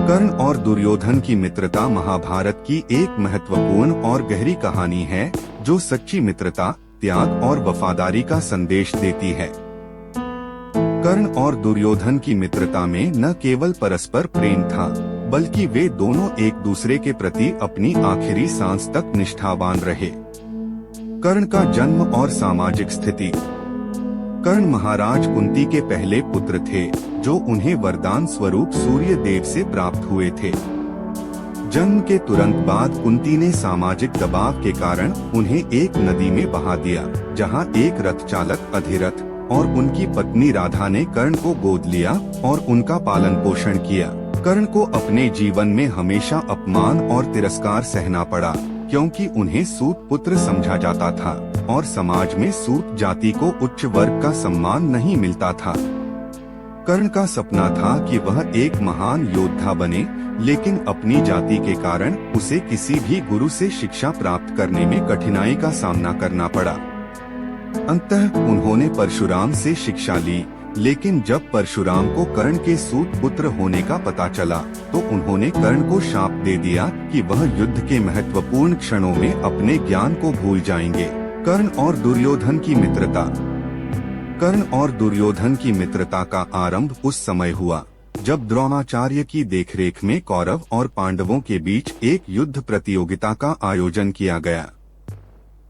कर्ण और दुर्योधन की मित्रता महाभारत की एक महत्वपूर्ण और गहरी कहानी है, जो सच्ची मित्रता, त्याग और वफादारी का संदेश देती है। कर्ण और दुर्योधन की मित्रता में न केवल परस्पर प्रेम था, बल्कि वे दोनों एक दूसरे के प्रति अपनी आखिरी सांस तक निष्ठावान रहे। कर्ण का जन्म और सामाजिक स्थिति। कर्ण महाराज कुंती के पहले पुत्र थे, जो उन्हें वरदान स्वरूप सूर्य देव से प्राप्त हुए थे। जन्म के तुरंत बाद कुंती ने सामाजिक दबाव के कारण उन्हें एक नदी में बहा दिया, जहां एक रथ चालक अधिरथ और उनकी पत्नी राधा ने कर्ण को गोद लिया और उनका पालन पोषण किया। कर्ण को अपने जीवन में हमेशा अपमान और तिरस्कार सहना पड़ा, क्योंकि उन्हें सूत पुत्र समझा जाता था और समाज में सूत जाति को उच्च वर्ग का सम्मान नहीं मिलता था। कर्ण का सपना था कि वह एक महान योद्धा बने, लेकिन अपनी जाति के कारण उसे किसी भी गुरु से शिक्षा प्राप्त करने में कठिनाई का सामना करना पड़ा। अंततः उन्होंने परशुराम से शिक्षा ली, लेकिन जब परशुराम को कर्ण के सूत पुत्र होने का पता चला, तो उन्होंने कर्ण को शाप दे दिया कि वह युद्ध के महत्वपूर्ण क्षणों में अपने ज्ञान को भूल जाएंगे। कर्ण और दुर्योधन की मित्रता। कर्ण और दुर्योधन की मित्रता का आरंभ उस समय हुआ जब द्रोणाचार्य की देखरेख में कौरव और पांडवों के बीच एक युद्ध प्रतियोगिता का आयोजन किया गया।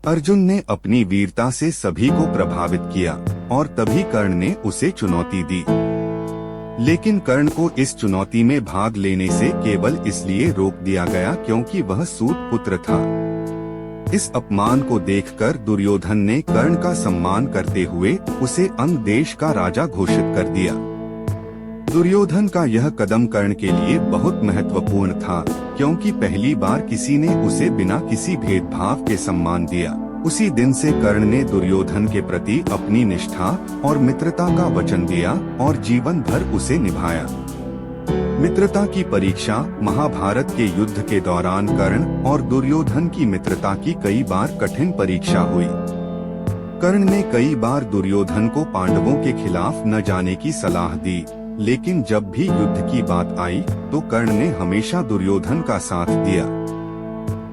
अर्जुन ने अपनी वीरता से सभी को प्रभावित किया और तभी कर्ण ने उसे चुनौती दी। लेकिन कर्ण को इस चुनौती में भाग लेने से केवल इसलिए रोक दिया गया क्योंकि वह सूत पुत्र था। इस अपमान को देखकर दुर्योधन ने कर्ण का सम्मान करते हुए उसे अंग देश का राजा घोषित कर दिया। दुर्योधन का यह कदम कर्ण के लिए बहुत महत्वपूर्ण था, क्योंकि पहली बार किसी ने उसे बिना किसी भेदभाव के सम्मान दिया। उसी दिन से कर्ण ने दुर्योधन के प्रति अपनी निष्ठा और मित्रता का वचन दिया और जीवन भर उसे निभाया। मित्रता की परीक्षा। महाभारत के युद्ध के दौरान कर्ण और दुर्योधन की मित्रता की कई बार कठिन परीक्षा हुई। कर्ण ने कई बार दुर्योधन को पांडवों के खिलाफ न जाने की सलाह दी, लेकिन जब भी युद्ध की बात आई तो कर्ण ने हमेशा दुर्योधन का साथ दिया।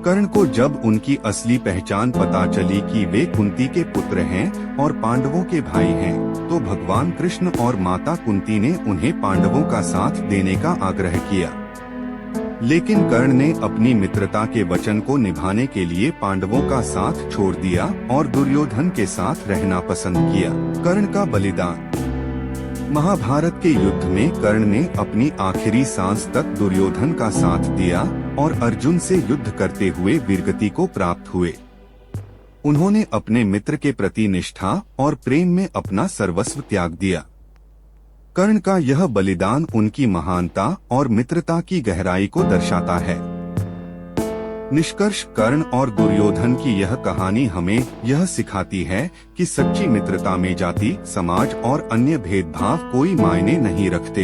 कर्ण को जब उनकी असली पहचान पता चली कि वे कुंती के पुत्र हैं और पांडवों के भाई हैं, तो भगवान कृष्ण और माता कुंती ने उन्हें पांडवों का साथ देने का आग्रह किया। लेकिन कर्ण ने अपनी मित्रता के वचन को निभाने के लिए पांडवों का साथ छोड़ दिया और दुर्योधन के साथ रहना पसंद किया। कर्ण का बलिदान। महाभारत के युद्ध में कर्ण ने अपनी आखिरी सांस तक दुर्योधन का साथ दिया और अर्जुन से युद्ध करते हुए वीरगति को प्राप्त हुए। उन्होंने अपने मित्र के प्रति निष्ठा और प्रेम में अपना सर्वस्व त्याग दिया। कर्ण का यह बलिदान उनकी महानता और मित्रता की गहराई को दर्शाता है। निष्कर्ष। कर्ण और दुर्योधन की यह कहानी हमें यह सिखाती है कि सच्ची मित्रता में जाति, समाज और अन्य भेदभाव कोई मायने नहीं रखते।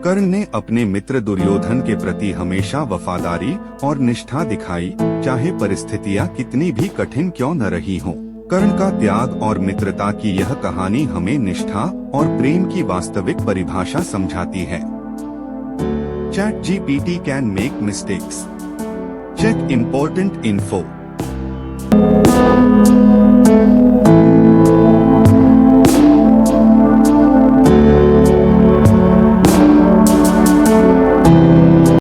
कर्ण ने अपने मित्र दुर्योधन के प्रति हमेशा वफादारी और निष्ठा दिखाई, चाहे परिस्थितियां कितनी भी कठिन क्यों न रही हों। कर्ण का त्याग और मित्रता की यह कहानी हमें निष्ठा और प्रेम की वास्तविक परिभाषा समझाती है। ChatGPT can make mistakes. Check important info.